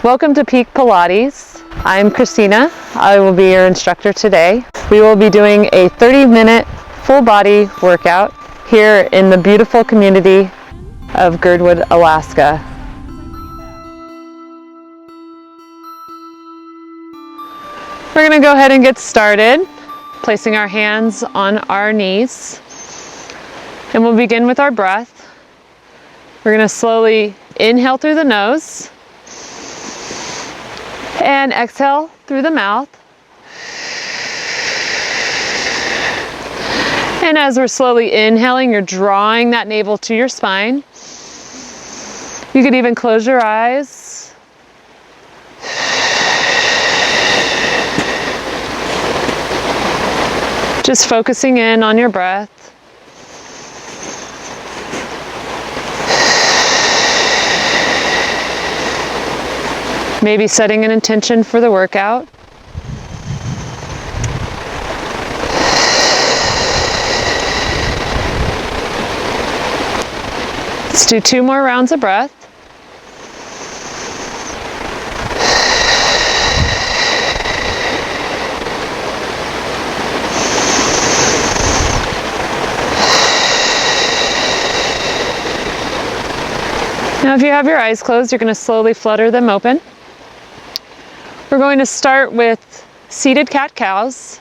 Welcome to Peak Pilates. I'm Kristina. I will be your instructor today. We will be doing a 30-minute full body workout here in the beautiful community of Girdwood, Alaska. We're going to go ahead and get started, placing our hands on our knees. And we'll begin with our breath. We're going to slowly inhale through the nose and exhale through the mouth. And as we're slowly inhaling, you're drawing that navel to your spine. You could even close your eyes. Just focusing in on your breath. Maybe setting an intention for the workout. Let's do 2 more rounds of breath. Now if you have your eyes closed, you're going to slowly flutter them open. We're going to start with seated cat-cows.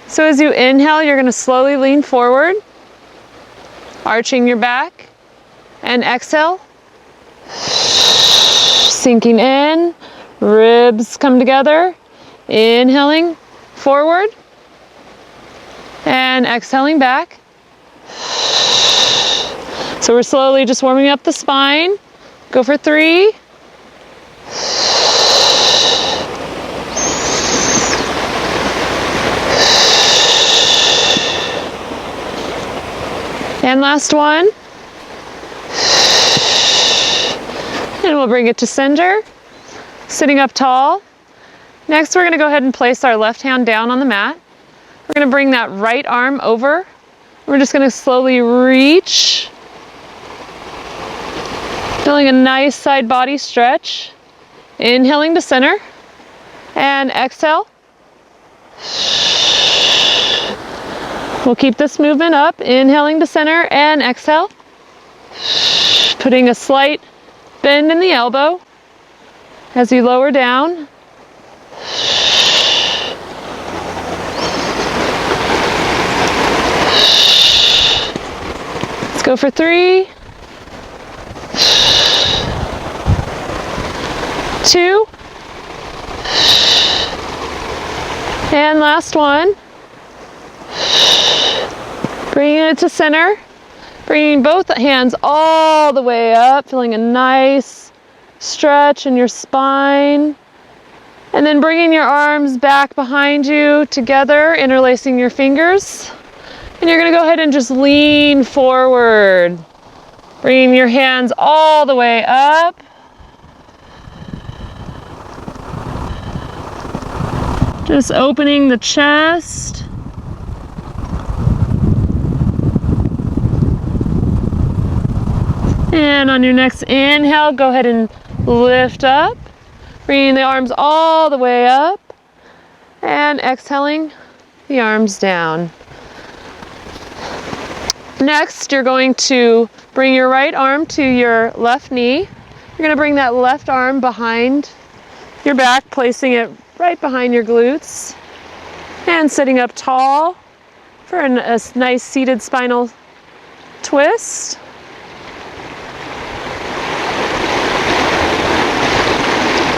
So as you inhale, you're going to slowly lean forward, arching your back, and exhale, sinking in, ribs come together, inhaling forward, and exhaling back. So we're slowly just warming up the spine. Go for 3. And last one. And we'll bring it to center, sitting up tall. Next, we're going to go ahead and place our left hand down on the mat. We're going to bring that right arm over. We're just going to slowly reach, feeling a nice side body stretch. Inhaling to center and exhale. We'll keep this movement up, inhaling to center and exhale. Putting a slight bend in the elbow as you lower down. Let's go for 3, 2, and last one. Bringing it to center, bringing both hands all the way up, feeling a nice stretch in your spine. And then bringing your arms back behind you together, interlacing your fingers. And you're going to go ahead and just lean forward, bringing your hands all the way up. Just opening the chest. And on your next inhale, go ahead and lift up, bringing the arms all the way up, and exhaling the arms down. Next, you're going to bring your right arm to your left knee. You're going to bring that left arm behind your back, placing it right behind your glutes, and sitting up tall for a nice seated spinal twist.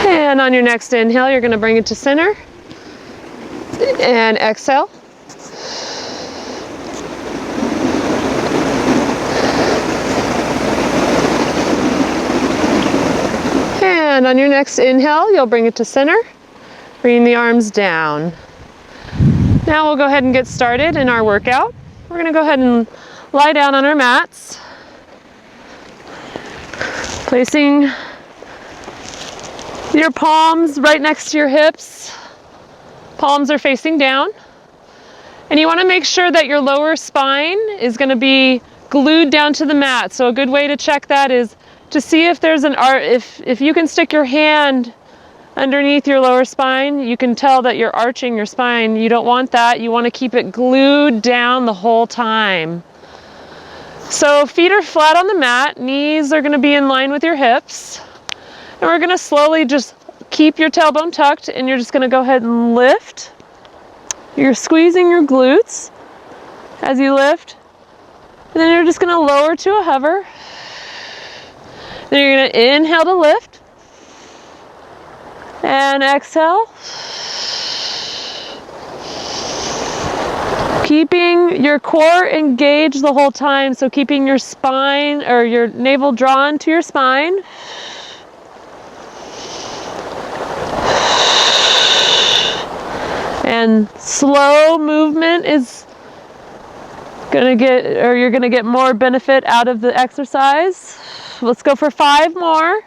And on your next inhale, you're going to bring it to center and exhale. And on your next inhale, you'll bring it to center, bringing the arms down. Now we'll go ahead and get started in our workout. We're going to go ahead and lie down on our mats, placing your palms right next to your hips. Palms are facing down. And you want to make sure that your lower spine is going to be glued down to the mat. So a good way to check that is to see if there's if you can stick your hand underneath your lower spine, you can tell that you're arching your spine. You don't want that. You want to keep it glued down the whole time. So feet are flat on the mat, knees are going to be in line with your hips. And we're going to slowly just keep your tailbone tucked, and you're just going to go ahead and lift. You're squeezing your glutes as you lift. And then you're just going to lower to a hover. Then you're going to inhale to lift. And exhale. Keeping your core engaged the whole time, so keeping your spine or your navel drawn to your spine. And slow movement is gonna you're gonna get more benefit out of the exercise. Let's go for 5 more.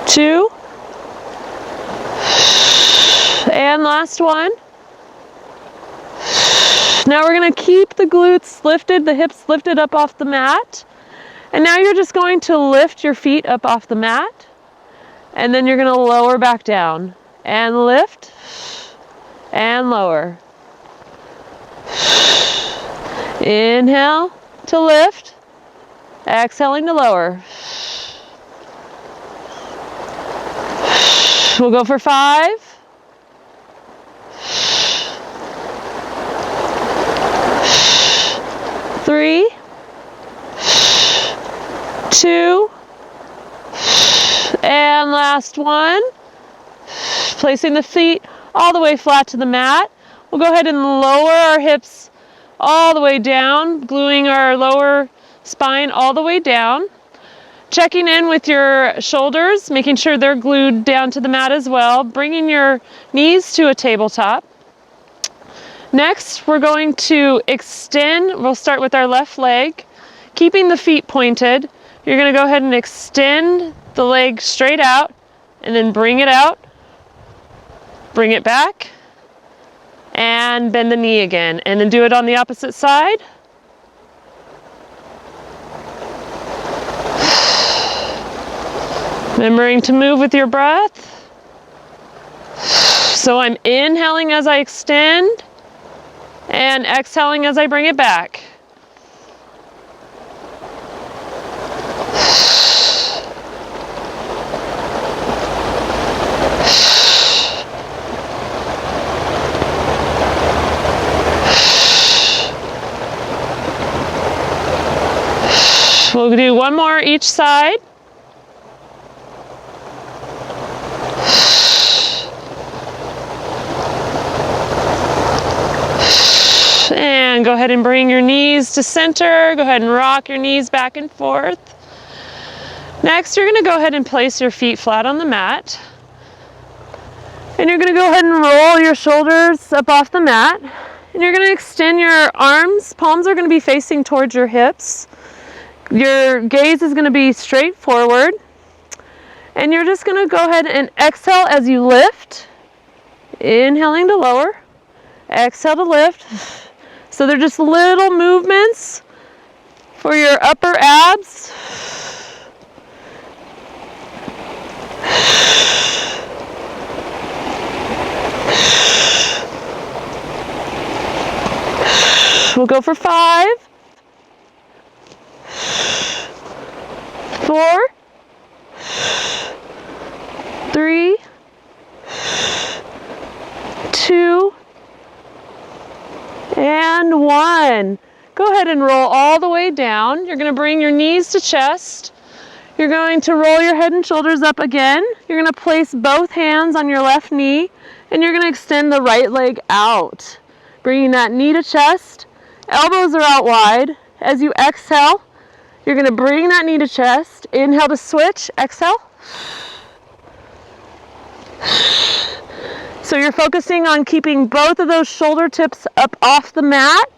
Two. And last one. Now we're going to keep the glutes lifted, the hips lifted up off the mat. And now you're just going to lift your feet up off the mat. And then you're going to lower back down. And lift. And lower. Inhale to lift. Exhaling to lower. We'll go for 5. 3, 2, and last one. Placing the feet all the way flat to the mat. We'll go ahead and lower our hips all the way down, gluing our lower spine all the way down. Checking in with your shoulders, making sure they're glued down to the mat as well. Bringing your knees to a tabletop. Next, we're going to extend. We'll start with our left leg. Keeping the feet pointed, you're going to go ahead and extend the leg straight out, and then bring it out. Bring it back, and bend the knee again. And then do it on the opposite side. Remembering to move with your breath. So I'm inhaling as I extend and exhaling as I bring it back. We'll do one more each side. And go ahead and bring your knees to center. Go ahead and rock your knees back and forth. Next, you're going to go ahead and place your feet flat on the mat. And you're going to go ahead and roll your shoulders up off the mat. And you're going to extend your arms. Palms are going to be facing towards your hips. Your gaze is going to be straight forward. And you're just going to go ahead and exhale as you lift. Inhaling to lower. Exhale to lift. So they're just little movements for your upper abs. We'll go for 5, 4, 3, 2, and 1. Go ahead and roll all the way down. You're going to bring your knees to chest. You're going to roll your head and shoulders up again. You're going to place both hands on your left knee, and you're going to extend the right leg out. Bringing that knee to chest. Elbows are out wide. As you exhale, you're going to bring that knee to chest. Inhale to switch. Exhale. So you're focusing on keeping both of those shoulder tips up off the mat.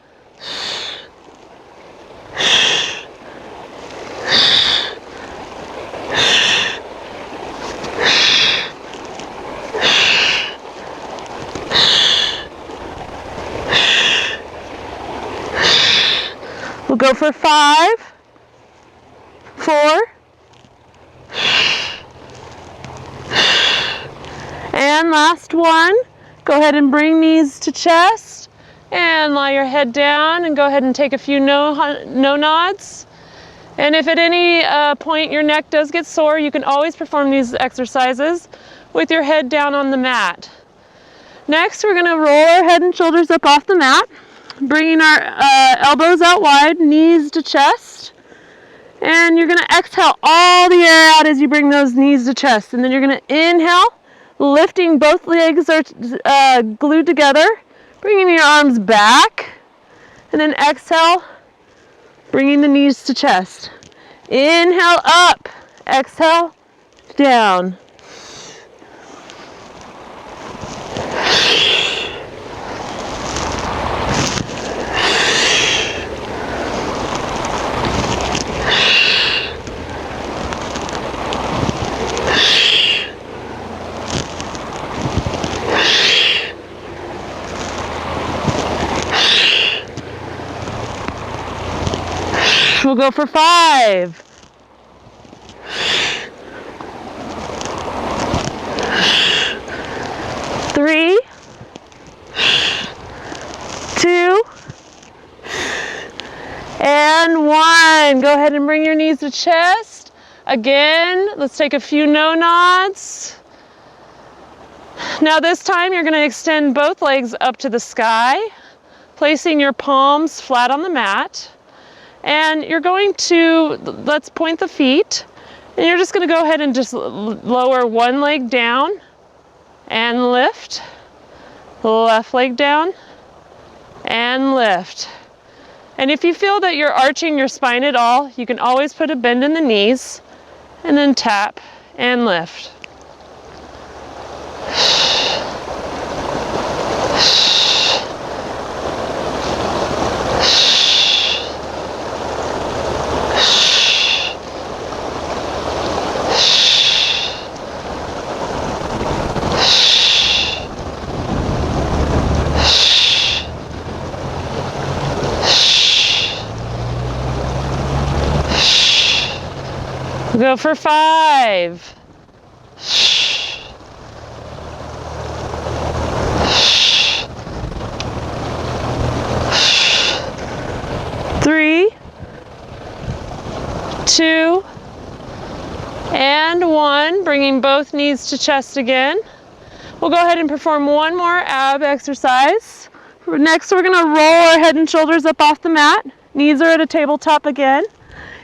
We'll go for 5, 4, and last one. Go ahead and bring knees to chest and lie your head down and go ahead and take a few no nods. And if at any point your neck does get sore, you can always perform these exercises with your head down on the mat. Next, we're going to roll our head and shoulders up off the mat, bringing our elbows out wide, knees to chest. And you're going to exhale all the air out as you bring those knees to chest. And then you're going to inhale, lifting both legs are glued together, bringing your arms back. And then exhale, bringing the knees to chest. Inhale up, exhale down. We'll go for 5. 3, 2, and 1. Go ahead and bring your knees to chest. Again, let's take a few no nods. Now this time you're going to extend both legs up to the sky, placing your palms flat on the mat. And you're going to, let's point the feet, and you're just going to go ahead and just lower one leg down and lift, left leg down and lift. And if you feel that you're arching your spine at all, you can always put a bend in the knees and then tap and lift. Go for 5. 3, 2, and 1. Bringing both knees to chest again. We'll go ahead and perform one more ab exercise. Next, we're going to roll our head and shoulders up off the mat. Knees are at a tabletop again.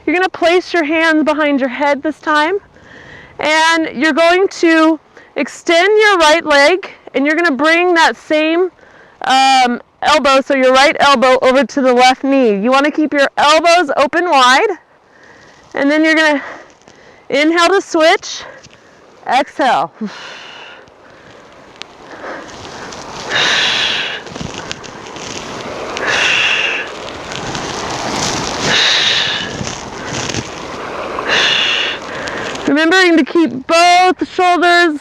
You're going to place your hands behind your head this time, and you're going to extend your right leg, and you're going to bring that same elbow, so your right elbow over to the left knee. You want to keep your elbows open wide, and then you're going to inhale to switch, exhale. Remembering to keep both shoulders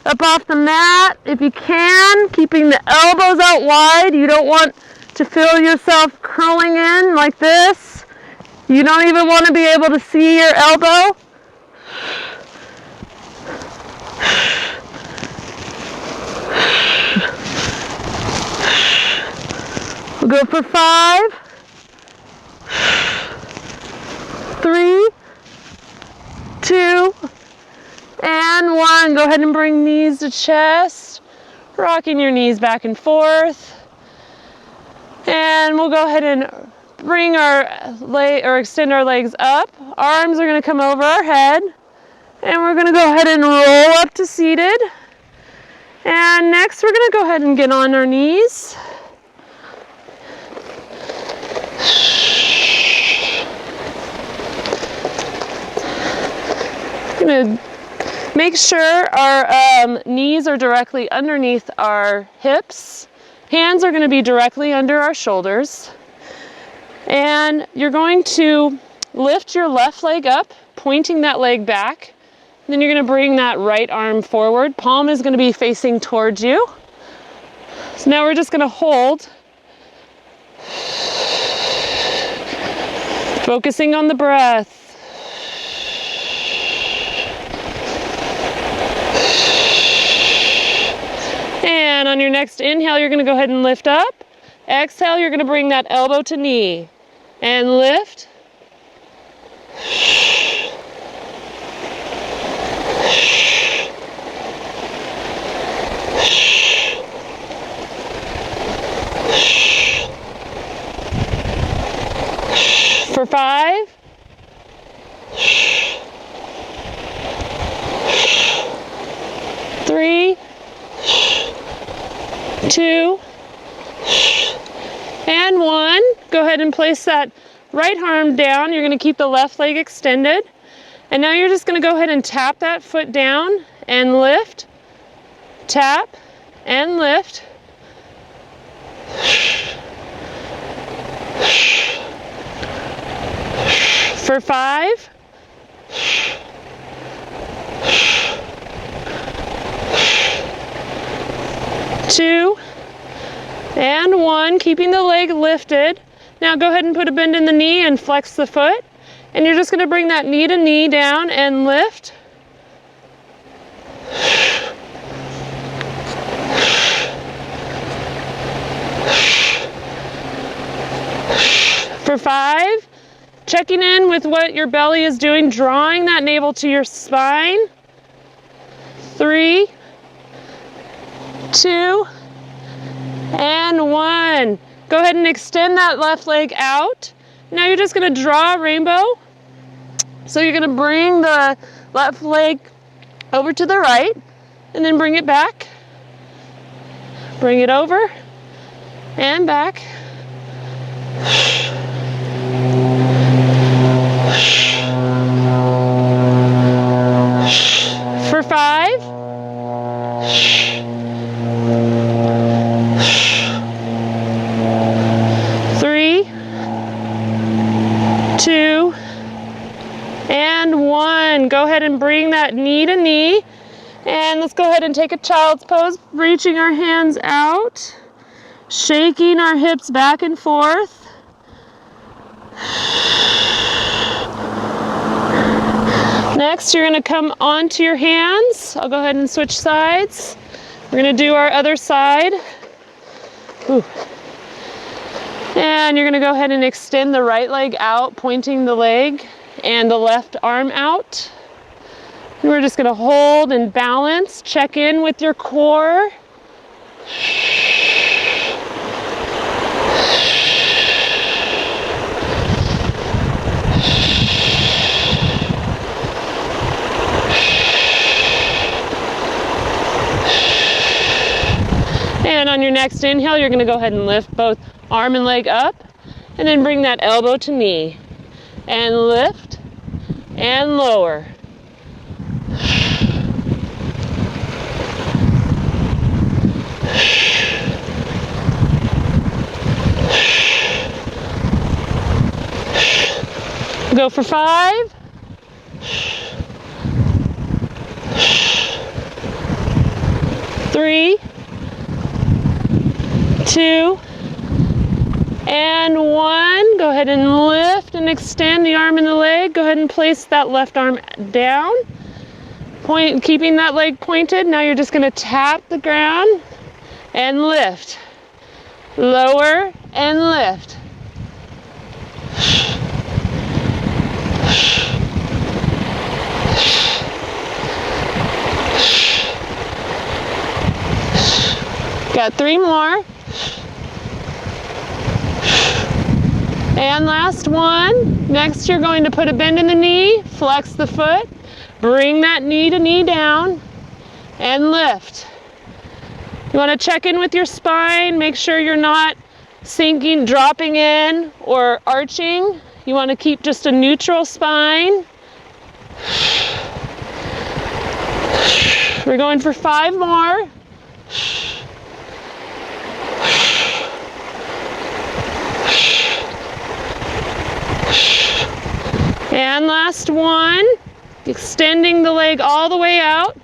up off the mat if you can, keeping the elbows out wide. You don't want to feel yourself curling in like this. You don't even want to be able to see your elbow. We'll go for 5, 3, 2, and 1. Go ahead and bring knees to chest, rocking your knees back and forth. And we'll go ahead and bring our leg or extend our legs up. Arms are going to come over our head, and we're going to go ahead and roll up to seated. And next we're going to go ahead and get on our knees. Going to make sure our knees are directly underneath our hips. Hands are going to be directly under our shoulders. And you're going to lift your left leg up, pointing that leg back. Then you're going to bring that right arm forward. Palm is going to be facing towards you. So now we're just going to hold. Focusing on the breath. And on your next inhale, you're going to go ahead and lift up. Exhale, you're going to bring that elbow to knee. And lift. For 5. 3, 2, and 1. Go ahead and place that right arm down. You're going to keep the left leg extended. And now you're just going to go ahead and tap that foot down and lift. Tap and lift. For 5. 2, and 1, keeping the leg lifted. Now go ahead and put a bend in the knee and flex the foot. And you're just going to bring that knee to knee down and lift. For 5, checking in with what your belly is doing, drawing that navel to your spine. 3, 2, and 1. Go ahead and extend that left leg out. Now you're just going to draw a rainbow. So you're going to bring the left leg over to the right and then bring it back. Bring it over and back. For 5. 3, 2, and 1. Go ahead and bring that knee to knee. And let's go ahead and take a child's pose, reaching our hands out, shaking our hips back and forth. Next, you're going to come onto your hands. I'll go ahead and switch sides. We're going to do our other side. Ooh. And you're going to go ahead and extend the right leg out, pointing the leg, and the left arm out. And we're just going to hold and balance. Check in with your core. And on your next inhale, you're going to go ahead and lift both arm and leg up, and then bring that elbow to knee, and lift and lower. Go for 5. 3, 2, and 1. Go ahead and lift and extend the arm and the leg. Go ahead and place that left arm down. Point, keeping that leg pointed. Now you're just going to tap the ground and lift. Lower and lift. Got 3 more. And last one. Next, you're going to put a bend in the knee, flex the foot, bring that knee to knee down, and lift. You want to check in with your spine, make sure you're not sinking, dropping in, or arching. You want to keep just a neutral spine. We're going for 5 more. And last one, extending the leg all the way out.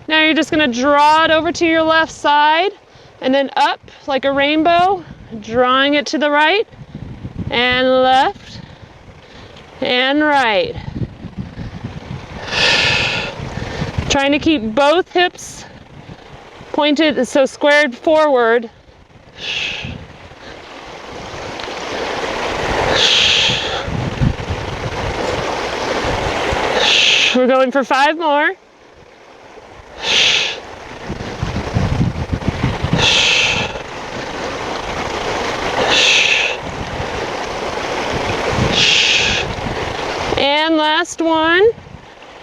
Now you're just going to draw it over to your left side and then up like a rainbow, drawing it to the right and left and right. Trying to keep both hips pointed, so squared forward. We're going for 5 more. And last one.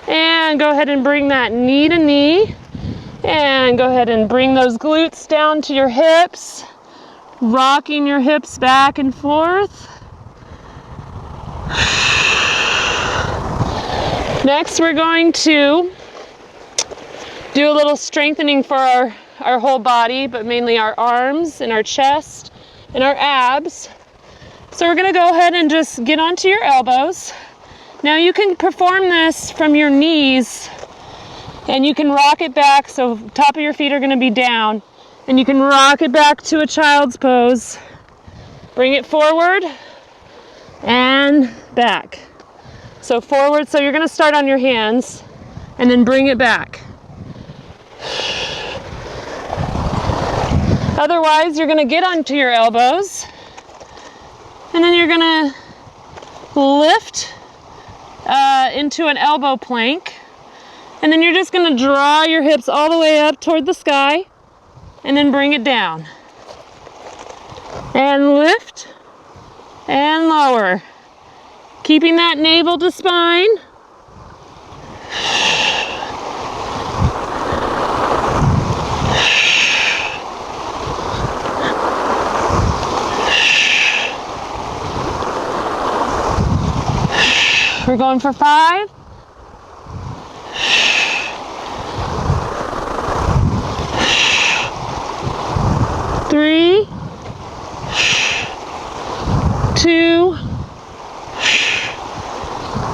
And go ahead and bring that knee to knee. And go ahead and bring those glutes down to your hips. Rocking your hips back and forth. Next, we're going to do a little strengthening for our whole body, but mainly our arms and our chest and our abs. So we're going to go ahead and just get onto your elbows. Now you can perform this from your knees, and you can rock it back, so top of your feet are going to be down, and you can rock it back to a child's pose. Bring it forward and back. So forward, so you're going to start on your hands and then bring it back. Otherwise, you're going to get onto your elbows and then you're going to lift into an elbow plank, and then you're just going to draw your hips all the way up toward the sky and then bring it down. And lift and lower. Keeping that navel to spine. We're going for 5. 3, 2,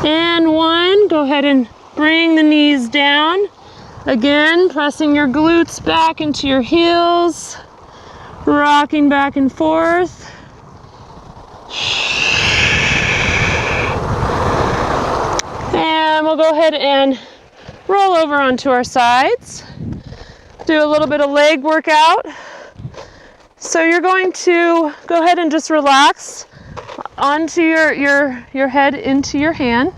and 1. Go ahead and bring the knees down. Again, pressing your glutes back into your heels, rocking back and forth. And we'll go ahead and roll over onto our sides. Do a little bit of leg workout. So you're going to go ahead and just relax onto your head into your hand.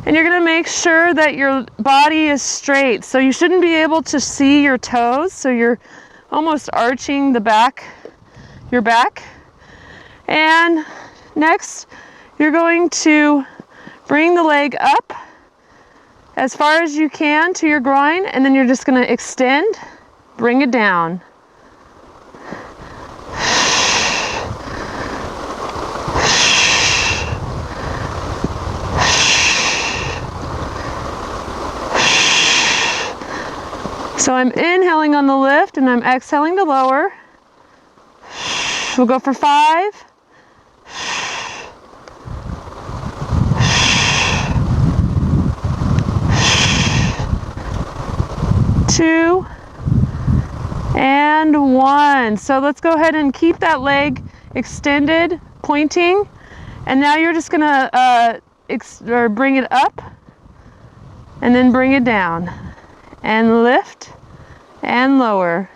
And you're going to make sure that your body is straight. So you shouldn't be able to see your toes. So you're almost arching the back, your back. And next, you're going to bring the leg up as far as you can to your groin, and then you're just going to extend, bring it down. So I'm inhaling on the lift and I'm exhaling to lower. We'll go for 5. 2, and 1. So let's go ahead and keep that leg extended, pointing. And now you're just gonna bring it up and then bring it down and lift and lower.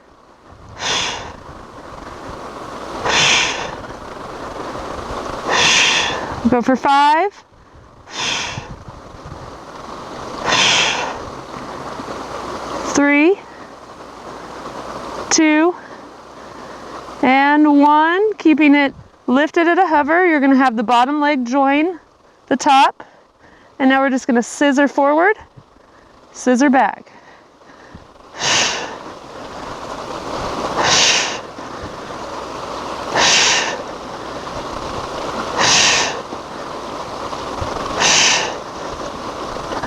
Go for 5. 3, 2, and 1. Keeping it lifted at a hover. You're going to have the bottom leg join the top. And now we're just going to scissor forward, scissor back.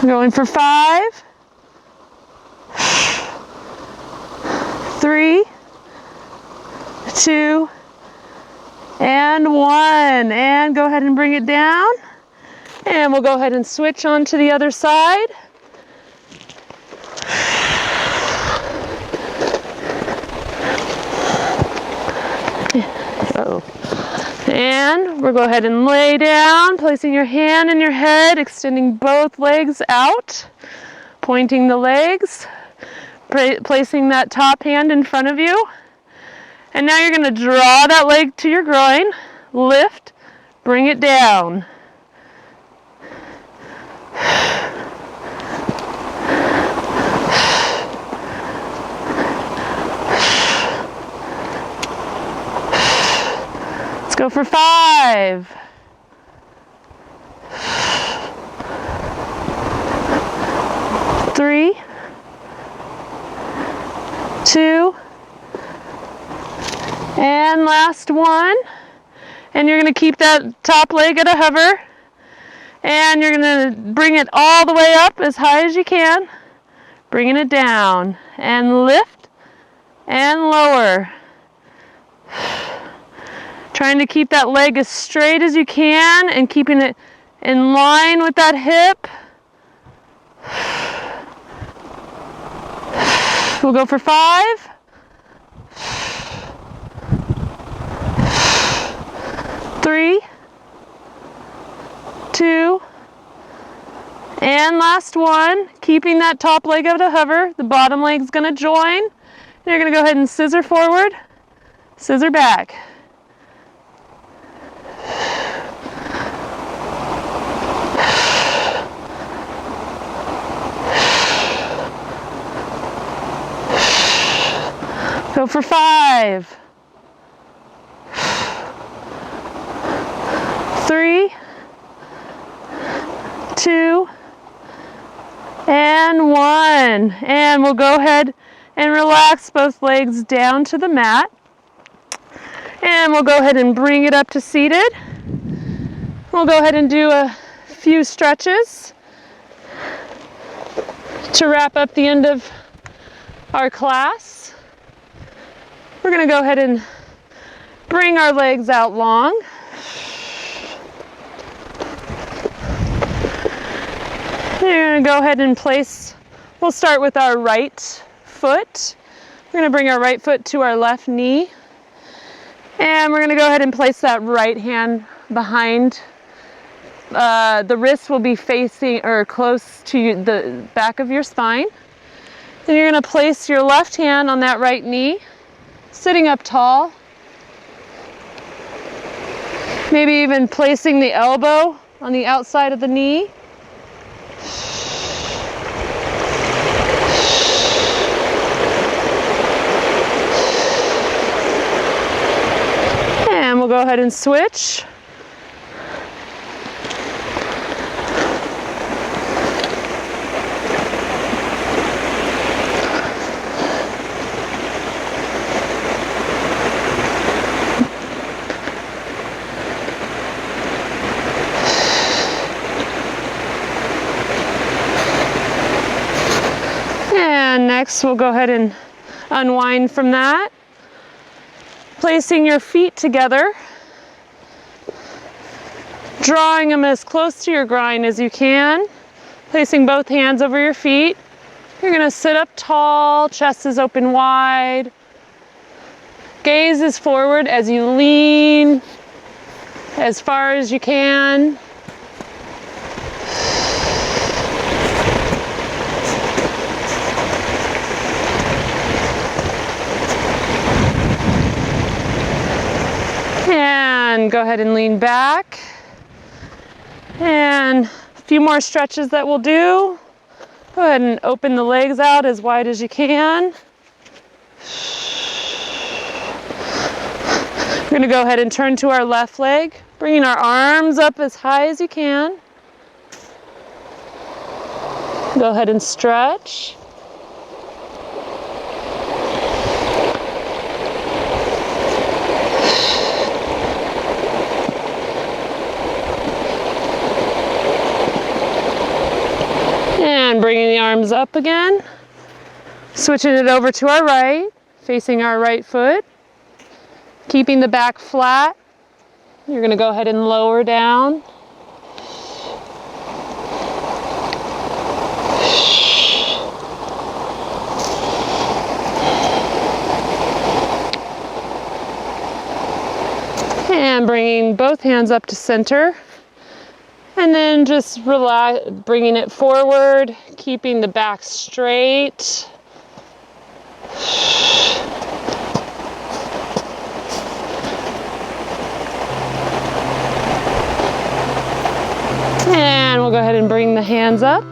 Going for 5, 3, 2, and 1. And go ahead and bring it down. And we'll go ahead and switch on to the other side. Uh-oh. And we'll go ahead and lay down, placing your hand in your head, extending both legs out, pointing the legs, placing that top hand in front of you. And now you're going to draw that leg to your groin, lift, bring it down. Let's go for 5. 3, 2, and last one. And you're going to keep that top leg at a hover. And you're going to bring it all the way up as high as you can. Bringing it down. And lift and lower. Trying to keep that leg as straight as you can and keeping it in line with that hip. We'll go for 5. 3, 2, and last one. Keeping that top leg at a hover. The bottom leg's going to join. And you're going to go ahead and scissor forward, scissor back. Go for 5. 3, 2, and 1. And we'll go ahead and relax both legs down to the mat. And we'll go ahead and bring it up to seated. We'll go ahead and do a few stretches to wrap up the end of our class. We're going to go ahead and bring our legs out long. You're going to go ahead and place, we'll start with our right foot. We're going to bring our right foot to our left knee. And we're going to go ahead and place that right hand behind. The wrist will be facing or close to the back of your spine. Then you're going to place your left hand on that right knee, sitting up tall. Maybe even placing the elbow on the outside of the knee. And we'll go ahead and switch. And next we'll go ahead and unwind from that. Placing your feet together, drawing them as close to your groin as you can, placing both hands over your feet. You're going to sit up tall, chest is open wide, gaze is forward as you lean as far as you can. And go ahead and lean back. And a few more stretches that we'll do. Go ahead and open the legs out as wide as you can. We're going to go ahead and turn to our left leg, bringing our arms up as high as you can. Go ahead and stretch. And bringing the arms up again, switching it over to our right, facing our right foot, keeping the back flat. You're going to go ahead and lower down. And bringing both hands up to center. And then just relax, bringing it forward, keeping the back straight. And we'll go ahead and bring the hands up,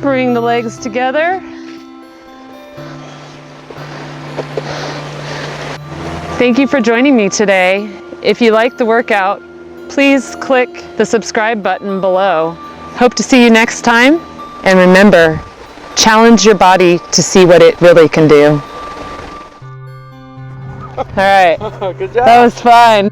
bring the legs together. Thank you for joining me today. If you liked the workout, please click the subscribe button below. Hope to see you next time. And remember, challenge your body to see what it really can do. All right. Good job. That was fun.